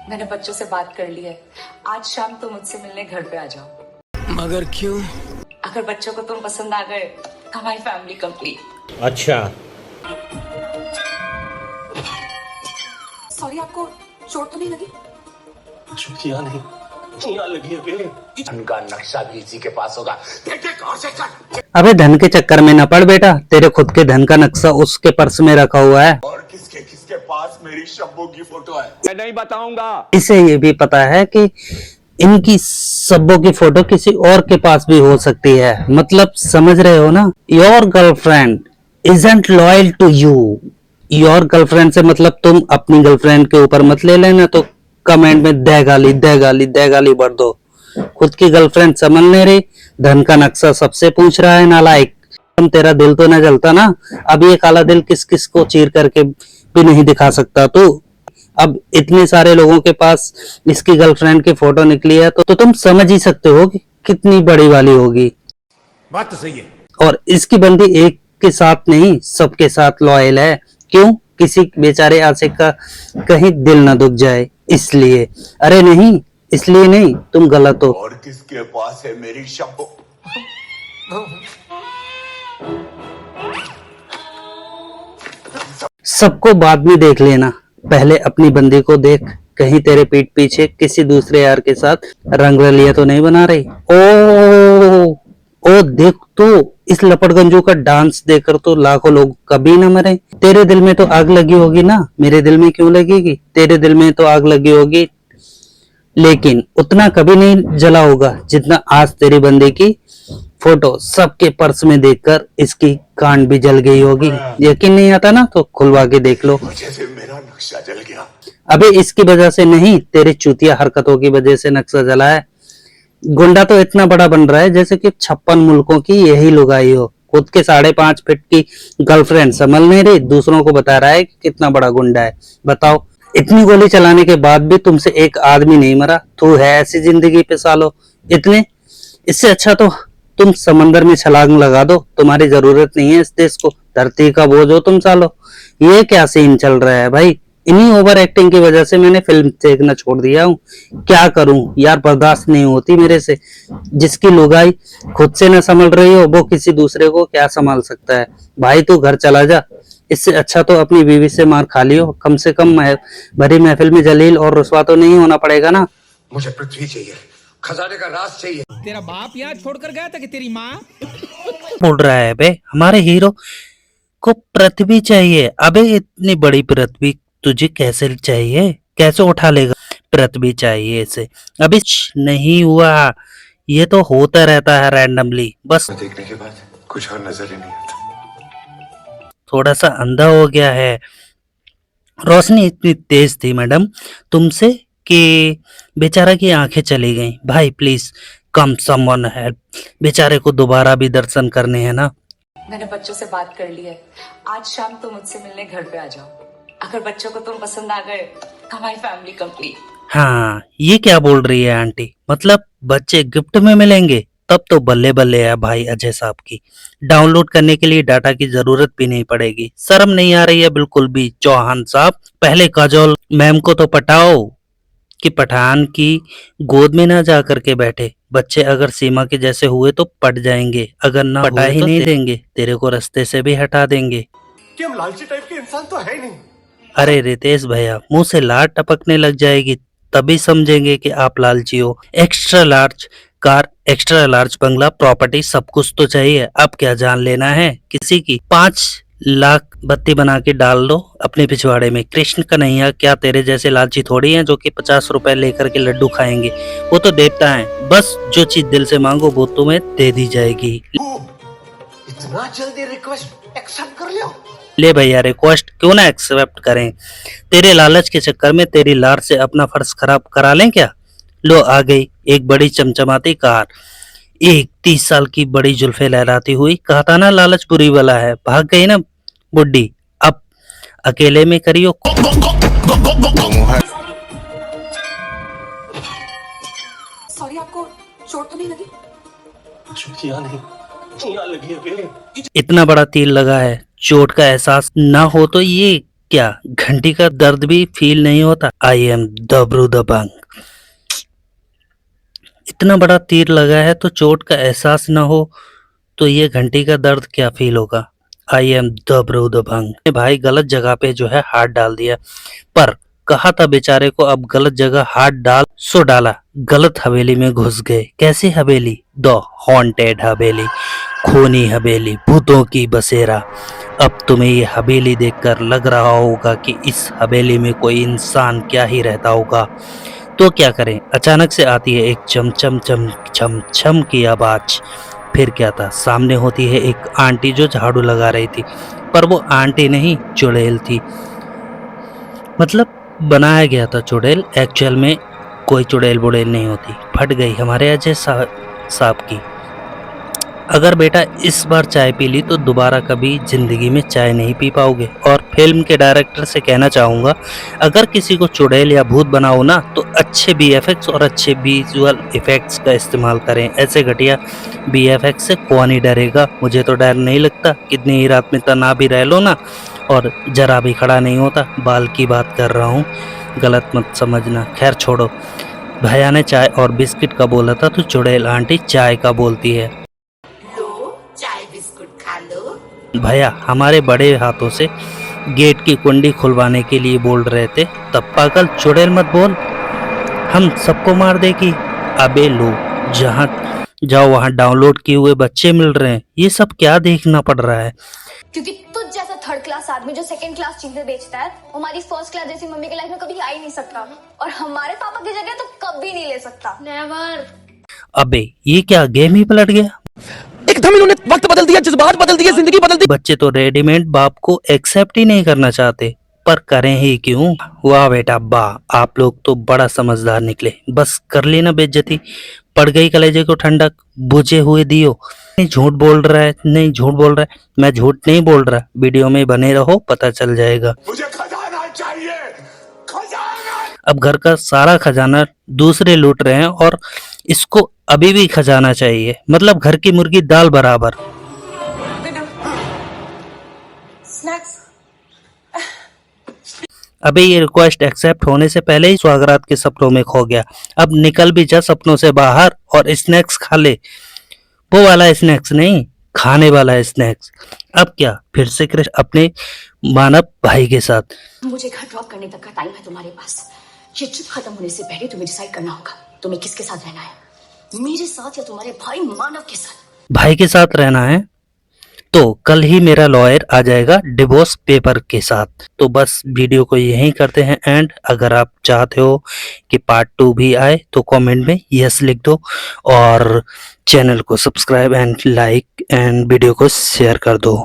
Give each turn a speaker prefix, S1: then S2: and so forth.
S1: मैंने बच्चों से बात कर ली है। आज शाम तुम मुझसे मिलने घर पे आ जाओ।
S2: मगर क्यों?
S1: अगर बच्चों को तुम पसंद आ गए तो हमारी फैमिली कंप्लीट।
S3: अच्छा,
S1: सॉरी, आपको चोट तो नहीं लगी?
S4: यहाँ नहीं, यहाँ लगी है। धन का नक्शा भी इसी के पास होगा। देख देख और चेक कर।
S5: अबे धन के चक्कर में न पड़ बेटा, तेरे खुद के धन का नक्शा उसके पर्स में रखा हुआ है।
S4: और किसके किसके पास मेरी शब्बों की फोटो है
S2: मैं नहीं बताऊंगा।
S5: इसे ये भी पता है कि इनकी सब्बों की फोटो किसी और के पास भी हो सकती है। मतलब समझ रहे हो ना? Your girlfriend isn't loyal to you. Your girlfriend से मतलब तुम अपनी गर्लफ्रेंड के ऊपर मत ले लेना, तो कमेंट में दे गाली दे गाली दे गाली भर दो। खुद की गर्लफ्रेंड समझ नहीं रही, धन का नक्शा सबसे पूछ रहा है। नालायक, तुम तेरा दिल तो न जलता ना? अब ये काला दिल किस किस को चीर करके भी नहीं दिखा सकता तू। अब इतने सारे लोगों के पास इसकी गर्लफ्रेंड की फोटो निकली है तो तुम समझ ही सकते हो कि कितनी बड़ी वाली होगी।
S2: बात तो सही है।
S5: और इसकी बंदी एक के साथ नहीं, सबके साथ लॉयल है। क्यों? किसी बेचारे आशिक का कहीं दिल न दुख जाए इसलिए। अरे नहीं, इसलिए नहीं, तुम गलत हो।
S4: और किसके पास है मेरी शब्दों?
S5: सबको बाद में देख लेना, पहले अपनी बंदी को देख, कहीं तेरे पीठ पीछे किसी दूसरे यार के साथ रंगरलिया तो नहीं बना रही। ओ देख, तो इस लपड़गंजू का डांस देखकर तो लाखों लोग कभी ना मरे। तेरे दिल में तो आग लगी होगी ना, मेरे दिल में क्यों लगेगी? तेरे दिल में तो आग लगी होगी, लेकिन उतना कभी नहीं जला होगा जितना आज तेरी बंदी की फोटो सबके पर्स में देखकर इसकी कान भी जल गई होगी। यकीन नहीं आता ना तो खुलवा के देख लो।
S4: जैसे मेरा नक्शा जल गया।
S5: अबे इसकी वजह से नहीं, तेरे चूतिया हरकतों की वजह से नक्शा जला है। गुंडा तो इतना बड़ा बन रहा है जैसे कि 56 मुल्कों की यही लुगाई हो। खुद के 5.5 फीट की गर्लफ्रेंड संभल नहीं रही, दूसरों को बता रहा है कि कितना बड़ा गुंडा है। बताओ, इतनी गोली चलाने के बाद भी तुमसे एक आदमी नहीं मरा। तू है ऐसी जिंदगी पे सालो इतने। इससे अच्छा तो तुम समंदर में छलांग लगा दो, तुम्हारी जरूरत नहीं है इस देश को। धरती का बोझ हो तुम सालो। ये क्या सीन चल रहा है भाई? इन्हीं ओवर एक्टिंग की वजह से मैंने फिल्म देखना छोड़ दिया हूँ। क्या करूं यार, बर्दाश्त नहीं होती मेरे से। जिसकी लुगाई खुद से न संभल रही हो वो किसी दूसरे को क्या संभाल सकता है? भाई तू घर चला जा, इससे अच्छा तो अपनी बीवी से मार खा लियो। कम से कम भरी महफिल में जलील और रुसवा तो नहीं होना पड़ेगा ना।
S4: मुझे पृथ्वी चाहिए, खजाने का राज चाहिए।
S2: तेरा बाप यहाँ छोड़कर गया था कि तेरी माँ?
S5: बोल रहा है बे, हमारे हीरो को पृथ्वी चाहिए। अबे इतनी बड़ी पृथ्वी तुझे कैसे चाहिए? कैसे उठा लेगा? पृथ्वी चाहिए इसे। अभी नहीं हुआ, ये तो होता रहता है रैंडमली। बस
S4: देखने के बाद कुछ और नजर ही नहीं आता।
S5: थोड़ा सा अंधा हो गया है। रोशनी इतनी तेज थी मैडम तुमसे कि बेचारा की आंखें चली गईं। भाई प्लीज कम समवन हेल्प, बेचारे को दोबारा भी दर्शन करने हैं ना।
S1: मैंने बच्चों से बात कर ली है। आज शाम तुम मुझसे मिलने घर पे आ जाओ। अगर बच्चों को तुम पसंद आ गए तो हमारी फैमिली कंप्लीट।
S5: हाँ, ये क्या बोल रही है आंटी? मतलब बच्चे गिफ्ट में मिलेंगे? तब तो बल्ले बल्ले है भाई अजय साहब की। डाउनलोड करने के लिए डाटा की जरूरत भी नहीं पड़ेगी। शर्म नहीं आ रही है बिल्कुल भी चौहान साहब? पहले काजोल मैम को तो पटाओ कि पठान की गोद में ना जा करके बैठे। बच्चे अगर सीमा के जैसे हुए तो पट जाएंगे, अगर ना पटा ही नहीं देंगे तेरे को रास्ते से भी हटा देंगे।
S4: कि हम लालची टाइप के इंसान तो है नहीं।
S5: अरे रितेश भैया, मुंह से लार टपकने लग जाएगी तभी समझेंगे कि आप लालची हो। Extra large car, extra large बंगला, प्रॉपर्टी, सब कुछ तो चाहिए। अब क्या जान लेना है किसी की? 5 लाख बत्ती बना के डाल दो अपने पिछवाड़े में। कृष्ण कन्हैया क्या तेरे जैसे लालची थोड़ी हैं जो कि 50 रुपए लेकर के लड्डू खाएंगे। वो तो देवता है, बस जो चीज दिल से मांगो वो तुम्हें दे दी जाएगी।
S4: इतना जल्दी रिक्वेस्ट एक्सेप्ट कर लियो?
S5: ले भैया, रिक्वेस्ट क्यों ना एक्सेप्ट करें? तेरे लालच के चक्कर में तेरी लार से अपना फर्ज खराब करा लें क्या? लो आ गई एक बड़ी चमचमाती कार, एक 30 साल की बड़ी जुल्फे लहराती हुई। कहा था ना लालच बुरी वाला है, भाग गई ना बुड्ढी। अब अकेले में करियो।
S1: सॉरी, आपको चोट तो नहीं लगी?
S4: यहाँ नहीं, यहाँ लगी है।
S5: इतना बड़ा तीर लगा है, चोट का एहसास ना हो तो ये क्या घंटी का दर्द भी फील नहीं होता? आई एम दबरू दबंग। इतना बड़ा तीर लगा है तो चोट का एहसास न हो तो ये घंटी का दर्द क्या फील होगा? आई एम दबरू दबंग। भाई गलत जगह पे जो है हाथ डाल दिया, पर कहा था बेचारे को अब गलत जगह हाथ डाल, सो डाला, गलत हवेली में घुस गए। कैसी हवेली? द हॉन्टेड हवेली, खूनी हवेली, भूतों की बसेरा। अब तुम्हें ये हवेली देखकर लग रहा होगा कि इस हवेली में कोई इंसान क्या ही रहता होगा। तो क्या करें, अचानक से आती है एक चम चम चम छम छम की आवाज। फिर क्या था, सामने होती है एक आंटी जो झाड़ू लगा रही थी, पर वो आंटी नहीं चुड़ैल थी। मतलब बनाया गया था चुड़ैल, एक्चुअल में कोई चुड़ैल बुड़ैल नहीं होती। फट गई हमारे अजय साहब की। अगर बेटा इस बार चाय पी ली तो दोबारा कभी जिंदगी में चाय नहीं पी पाओगे। और फिल्म के डायरेक्टर से कहना चाहूँगा, अगर किसी को चुड़ैल या भूत बनाओ ना तो अच्छे बीएफएक्स और अच्छे विजुअल इफेक्ट्स का इस्तेमाल करें। ऐसे घटिया बीएफएक्स से कौन ही डरेगा? मुझे तो डर नहीं लगता। कितनी ही रात में तना भी रह लो ना और जरा भी खड़ा नहीं होता। बाल की बात कर रहा हूँ, गलत मत समझना। खैर छोड़ो। भैया ने चाय और बिस्किट का बोला था तो चुड़ैल आंटी चाय का बोलती है।
S1: चाय बिस्कुट खा लो।
S5: भैया हमारे बड़े हाथों से गेट की कुंडी खुलवाने के लिए बोल रहे थे, तब पागल चुड़ैल मत बोल, हम सबको मार देगी। अबे लो, जहाँ जाओ वहाँ डाउनलोड किए हुए बच्चे मिल रहे हैं। ये सब क्या देखना पड़ रहा है?
S3: क्योंकि तुझ जैसा थर्ड क्लास आदमी जो सेकंड क्लास चीजें बेचता है, हमारी फर्स्ट क्लास जैसी मम्मी के लाइफ में कभी आ ही नहीं सकता, और हमारे पापा की जगह तो कभी नहीं ले सकता। नेवर।
S5: अबे ये क्या गेम ही पलट गया?
S2: एकदम इन्होंने वक्त बदल दिया, जज्बात बदल दिए, जिंदगी बदल दी।
S5: बच्चे तो रेडीमेड बाप को एक्सेप्ट ही नहीं करना चाहते, पर करें ही क्यों? वाह बेटा वाह, आप लोग तो बड़ा समझदार निकले। बस कर ली ना बेइज्जती, पड़ गई कलेजे को ठंडक, बुझे हुए दियो। नहीं झूठ बोल रहा है, नहीं झूठ बोल रहा है, मैं झूठ नहीं बोल रहा। वीडियो में बने रहो, पता चल जाएगा।
S4: मुझे खजाना चाहिए, खजाना।
S5: अब घर का सारा खजाना दूसरे लूट रहे हैं और इसको अभी भी खजाना चाहिए। मतलब घर की मुर्गी दाल बराबर।
S1: स्नैक्स।
S5: अबे ये रिक्वेस्ट एक्सेप्ट होने से पहले ही स्वागरात के सपनों में खो गया। अब निकल भी जा सपनों से बाहर और स्नैक्स खा ले। वो वाला स्नैक्स नहीं, खाने वाला स्नैक्स। अब क्या फिर से कृष्ण अपने मानव भाई के साथ।
S1: मुझे घर ड्रॉप करने तक का टाइम है तुम्हारे पास। ये ट्रिप खत्म होने से पहले तुम्हें डिसाइड करना होगा तुम्हें किसके साथ रहना है, मेरे साथ या तुम्हारे भाई मानव के साथ।
S5: भाई के साथ रहना है तो कल ही मेरा लॉयर आ जाएगा डिवोर्स पेपर के साथ। तो बस वीडियो को यहीं करते हैं एंड। अगर आप चाहते हो कि पार्ट 2 भी आए तो कमेंट में यस लिख दो और चैनल को subscribe and like and video को शेयर कर दो।